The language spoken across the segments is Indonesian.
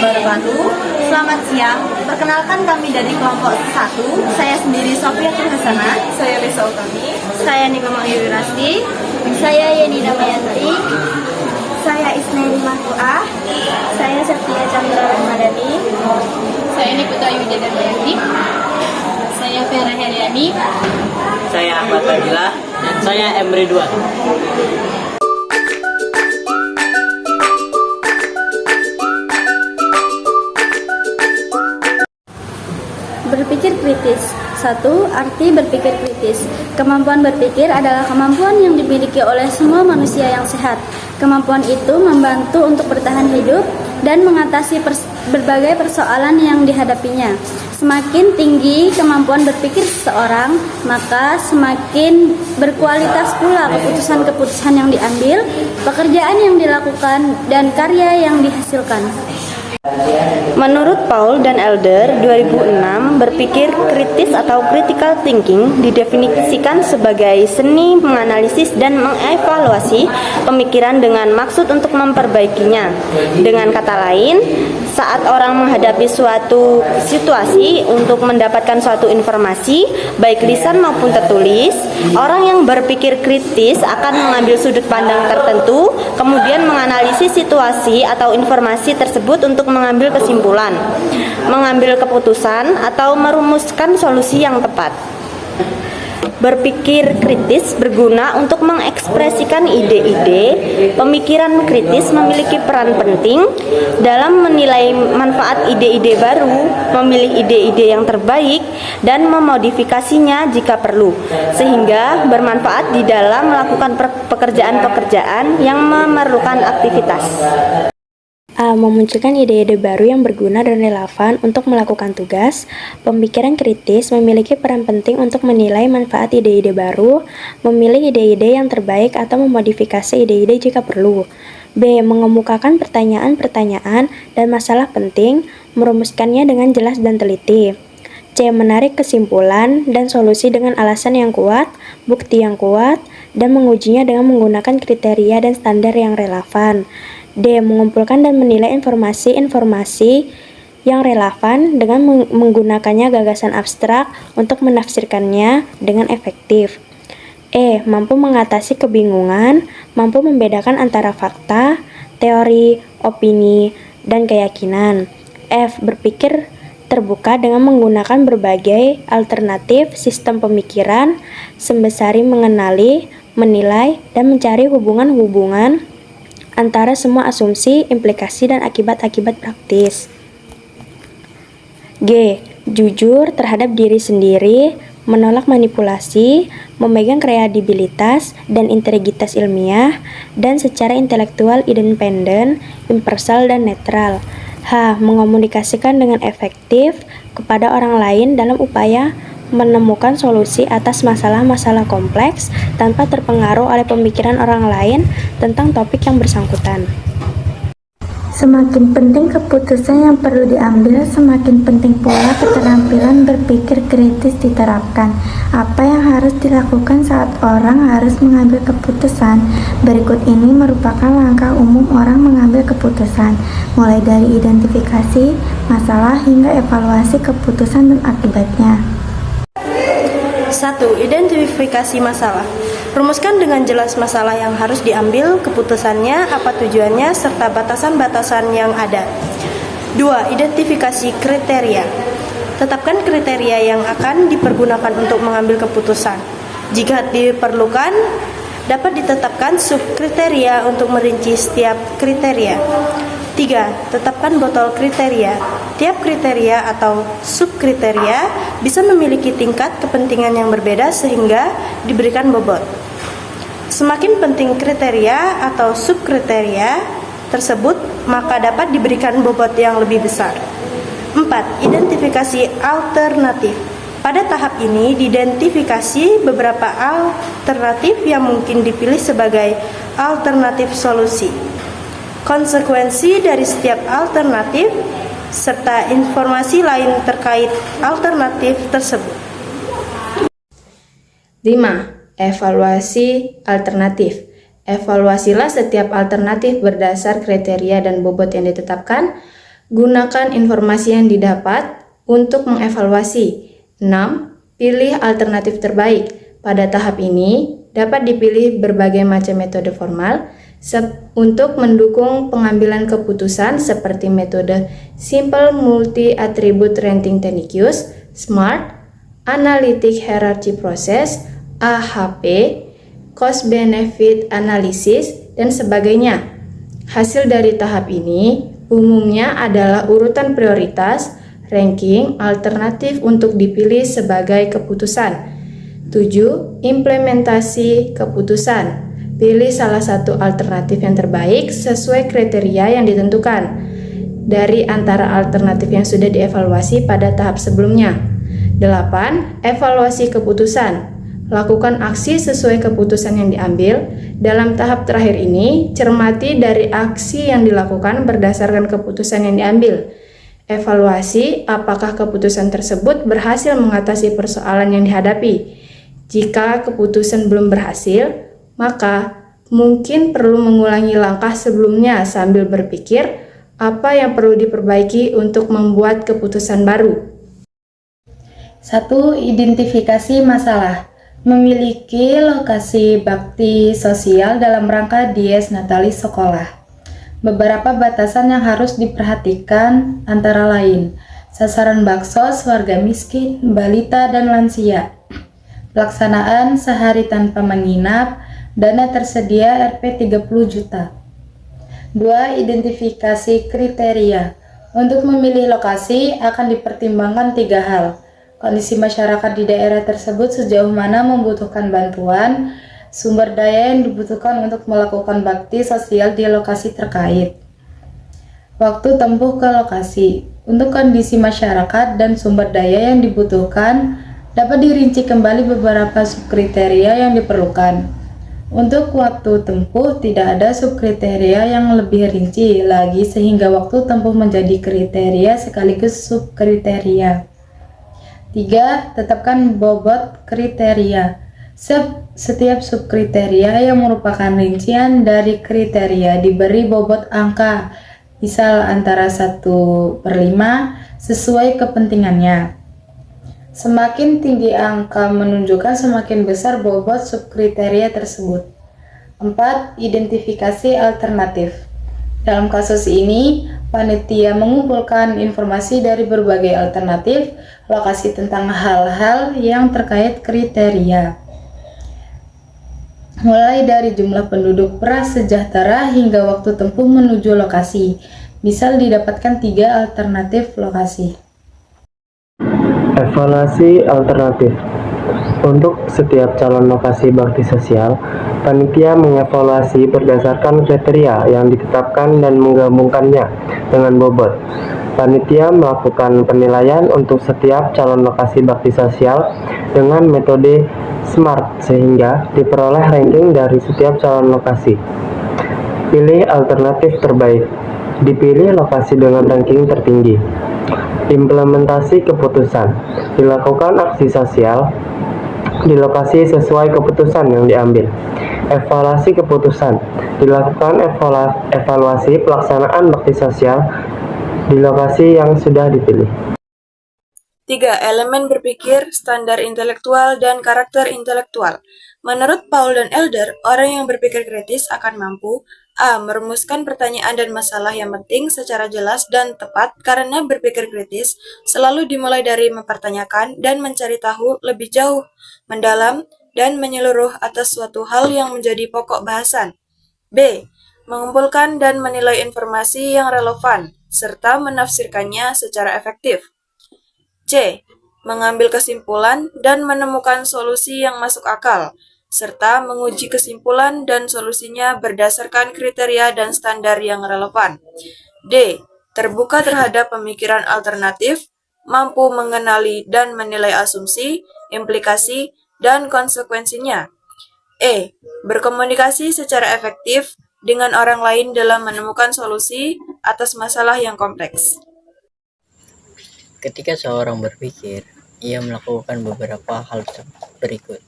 wabarakatuh. Selamat siang. Perkenalkan kami dari kelompok 1. Saya sendiri Sofiatul Hasanah. Saya Risa Utami. Saya Nikoma Ayu Rasti. Saya Yeni Damayanti. Saya Isnaini Mahfuah. Saya Septia Chandra Ramadhani. Saya Nikuta Yudha Damayanti. Saya Vera Heriani. Saya Ahmad Nabila. Dan saya Emre Dua. Berpikir kritis. 1. Arti berpikir kritis. Kemampuan berpikir adalah kemampuan yang dimiliki oleh semua manusia yang sehat. Kemampuan itu membantu untuk bertahan hidup dan mengatasi berbagai persoalan yang dihadapinya. Semakin tinggi kemampuan berpikir seseorang, maka semakin berkualitas pula keputusan-keputusan yang diambil, pekerjaan yang dilakukan, dan karya yang dihasilkan. Menurut Paul dan Elder 2006, berpikir kritis atau critical thinking didefinisikan sebagai seni menganalisis dan mengevaluasi pemikiran dengan maksud untuk memperbaikinya. Dengan kata lain, saat orang menghadapi suatu situasi untuk mendapatkan suatu informasi, baik lisan maupun tertulis, orang yang berpikir kritis akan mengambil sudut pandang tertentu, kemudian menganalisis situasi atau informasi tersebut untuk mengambil kesimpulan, mengambil keputusan, atau merumuskan solusi yang tepat. Berpikir kritis berguna untuk mengekspresikan ide-ide. Pemikiran kritis memiliki peran penting dalam menilai manfaat ide-ide baru, memilih ide-ide yang terbaik, dan memodifikasinya jika perlu, sehingga bermanfaat di dalam melakukan pekerjaan-pekerjaan yang memerlukan aktivitas. A. Memunculkan ide-ide baru yang berguna dan relevan untuk melakukan tugas. Pemikiran kritis memiliki peran penting untuk menilai manfaat ide-ide baru, memilih ide-ide yang terbaik, atau memodifikasi ide-ide jika perlu. B. Mengemukakan pertanyaan-pertanyaan dan masalah penting, merumuskannya dengan jelas dan teliti. C. Menarik kesimpulan dan solusi dengan alasan yang kuat, bukti yang kuat, dan mengujinya dengan menggunakan kriteria dan standar yang relevan. D. Mengumpulkan dan menilai informasi-informasi yang relevan dengan menggunakannya gagasan abstrak untuk menafsirkannya dengan efektif. E. Mampu mengatasi kebingungan, mampu membedakan antara fakta, teori, opini, dan keyakinan. F. Berpikir terbuka dengan menggunakan berbagai alternatif sistem pemikiran, sembari mengenali, menilai, dan mencari hubungan-hubungan antara semua asumsi, implikasi, dan akibat-akibat praktis. G. Jujur terhadap diri sendiri, menolak manipulasi, memegang kredibilitas dan integritas ilmiah, dan secara intelektual independen, imparsial, dan netral. H. Mengomunikasikan dengan efektif kepada orang lain dalam upaya menemukan solusi atas masalah-masalah kompleks tanpa terpengaruh oleh pemikiran orang lain tentang topik yang bersangkutan. Semakin penting keputusan yang perlu diambil, semakin penting pula keterampilan berpikir kritis diterapkan. Apa yang harus dilakukan saat orang harus mengambil keputusan? Berikut ini merupakan langkah umum orang mengambil keputusan, mulai dari identifikasi masalah hingga evaluasi keputusan dan akibatnya. 1. Identifikasi masalah. Rumuskan dengan jelas masalah yang harus diambil, keputusannya, apa tujuannya, serta batasan-batasan yang ada. 2. Identifikasi kriteria. Tetapkan kriteria yang akan dipergunakan untuk mengambil keputusan. Jika diperlukan, dapat ditetapkan subkriteria untuk merinci setiap kriteria. 3. Tetapkan botol kriteria. Tiap kriteria atau subkriteria bisa memiliki tingkat kepentingan yang berbeda sehingga diberikan bobot. Semakin penting kriteria atau subkriteria tersebut, maka dapat diberikan bobot yang lebih besar. 4. Identifikasi alternatif. Pada tahap ini diidentifikasi beberapa alternatif yang mungkin dipilih sebagai alternatif solusi, konsekuensi dari setiap alternatif, serta informasi lain terkait alternatif tersebut. 5. Evaluasi alternatif. Evaluasilah setiap alternatif berdasar kriteria dan bobot yang ditetapkan. Gunakan informasi yang didapat untuk mengevaluasi. 6. Pilih alternatif terbaik. Pada tahap ini, dapat dipilih berbagai macam metode formal untuk mendukung pengambilan keputusan seperti metode Simple Multi-Attribute Ranking Techniques, SMART, Analytic Hierarchy Process, AHP, Cost Benefit Analysis, dan sebagainya. Hasil dari tahap ini umumnya adalah urutan prioritas, ranking, alternatif untuk dipilih sebagai keputusan. 7. Implementasi keputusan. Pilih salah satu alternatif yang terbaik sesuai kriteria yang ditentukan dari antara alternatif yang sudah dievaluasi pada tahap sebelumnya. 8. Evaluasi keputusan. Lakukan aksi sesuai keputusan yang diambil. Dalam tahap terakhir ini, cermati dari aksi yang dilakukan berdasarkan keputusan yang diambil. Evaluasi apakah keputusan tersebut berhasil mengatasi persoalan yang dihadapi. Jika keputusan belum berhasil, maka mungkin perlu mengulangi langkah sebelumnya sambil berpikir apa yang perlu diperbaiki untuk membuat keputusan baru. 1. Identifikasi masalah. Memiliki lokasi bakti sosial dalam rangka dies natalis sekolah. Beberapa batasan yang harus diperhatikan antara lain sasaran baksos, warga miskin, balita, dan lansia. Pelaksanaan sehari tanpa menginap, dana tersedia Rp 30 juta. 2. Identifikasi kriteria. Untuk memilih lokasi akan dipertimbangkan 3 hal. Kondisi masyarakat di daerah tersebut sejauh mana membutuhkan bantuan, sumber daya yang dibutuhkan untuk melakukan bakti sosial di lokasi terkait. Waktu tempuh ke lokasi. Untuk kondisi masyarakat dan sumber daya yang dibutuhkan, dapat dirinci kembali beberapa subkriteria yang diperlukan. Untuk waktu tempuh, tidak ada subkriteria yang lebih rinci lagi sehingga waktu tempuh menjadi kriteria sekaligus subkriteria. 3. Tetapkan bobot kriteria. Setiap subkriteria yang merupakan rincian dari kriteria diberi bobot angka, misal antara 1/5 sesuai kepentingannya. Semakin tinggi angka menunjukkan semakin besar bobot subkriteria tersebut. 4. Identifikasi alternatif. Dalam kasus ini, panitia mengumpulkan informasi dari berbagai alternatif, lokasi tentang hal-hal yang terkait kriteria. Mulai dari jumlah penduduk prasejahtera hingga waktu tempuh menuju lokasi. Misal didapatkan 3 alternatif lokasi. Evaluasi alternatif. Untuk setiap calon lokasi bakti sosial, panitia mengevaluasi berdasarkan kriteria yang ditetapkan dan menggabungkannya dengan bobot. Panitia melakukan penilaian untuk setiap calon lokasi bakti sosial dengan metode SMART sehingga diperoleh ranking dari setiap calon lokasi. Pilih alternatif terbaik. Dipilih lokasi dengan ranking tertinggi. Implementasi keputusan. Dilakukan aksi sosial di lokasi sesuai keputusan yang diambil. Evaluasi keputusan. Dilakukan evaluasi pelaksanaan bakti sosial di lokasi yang sudah dipilih. 3. Elemen berpikir, standar intelektual, dan karakter intelektual. Menurut Paul dan Elder, orang yang berpikir kritis akan mampu A. Merumuskan pertanyaan dan masalah yang penting secara jelas dan tepat karena berpikir kritis selalu dimulai dari mempertanyakan dan mencari tahu lebih jauh, mendalam, dan menyeluruh atas suatu hal yang menjadi pokok bahasan. B. Mengumpulkan dan menilai informasi yang relevan, serta menafsirkannya secara efektif. C. Mengambil kesimpulan dan menemukan solusi yang masuk akal, serta menguji kesimpulan dan solusinya berdasarkan kriteria dan standar yang relevan. D. Terbuka terhadap pemikiran alternatif, mampu mengenali dan menilai asumsi, implikasi, dan konsekuensinya. E. Berkomunikasi secara efektif dengan orang lain dalam menemukan solusi atas masalah yang kompleks. Ketika seorang berpikir, ia melakukan beberapa hal berikut.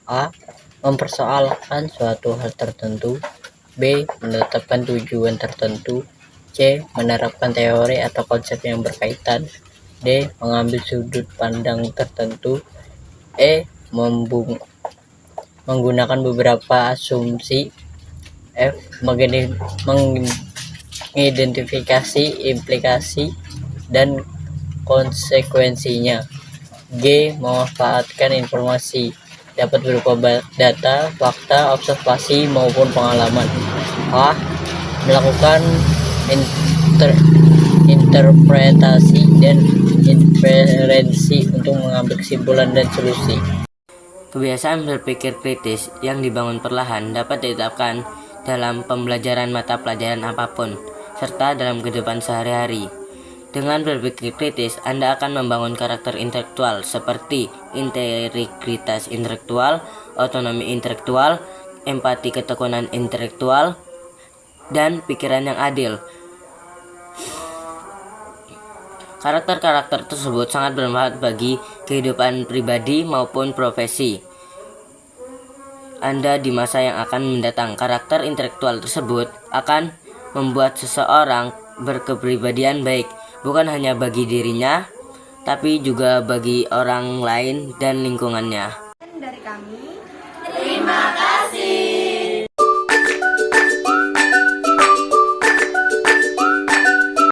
A. Mempersoalkan suatu hal tertentu. B. Menetapkan tujuan tertentu. C. Menerapkan teori atau konsep yang berkaitan. D. Mengambil sudut pandang tertentu. E. Menggunakan beberapa asumsi. F. Mengidentifikasi implikasi dan konsekuensinya. G. Memanfaatkan informasi, dapat berupa data, fakta, observasi, maupun pengalaman. A. Melakukan interpretasi dan inferensi untuk mengambil kesimpulan dan solusi. Kebiasaan berpikir kritis yang dibangun perlahan dapat ditetapkan dalam pembelajaran mata pelajaran apapun, serta dalam kehidupan sehari-hari. Dengan berpikir kritis, Anda akan membangun karakter intelektual seperti integritas intelektual, otonomi intelektual, empati ketekunan intelektual, dan pikiran yang adil. Karakter-karakter tersebut sangat bermanfaat bagi kehidupan pribadi maupun profesi Anda di masa yang akan mendatang. Karakter intelektual tersebut akan membuat seseorang berkepribadian baik, bukan hanya bagi dirinya, tapi juga bagi orang lain dan lingkungannya. Dari kami, terima kasih.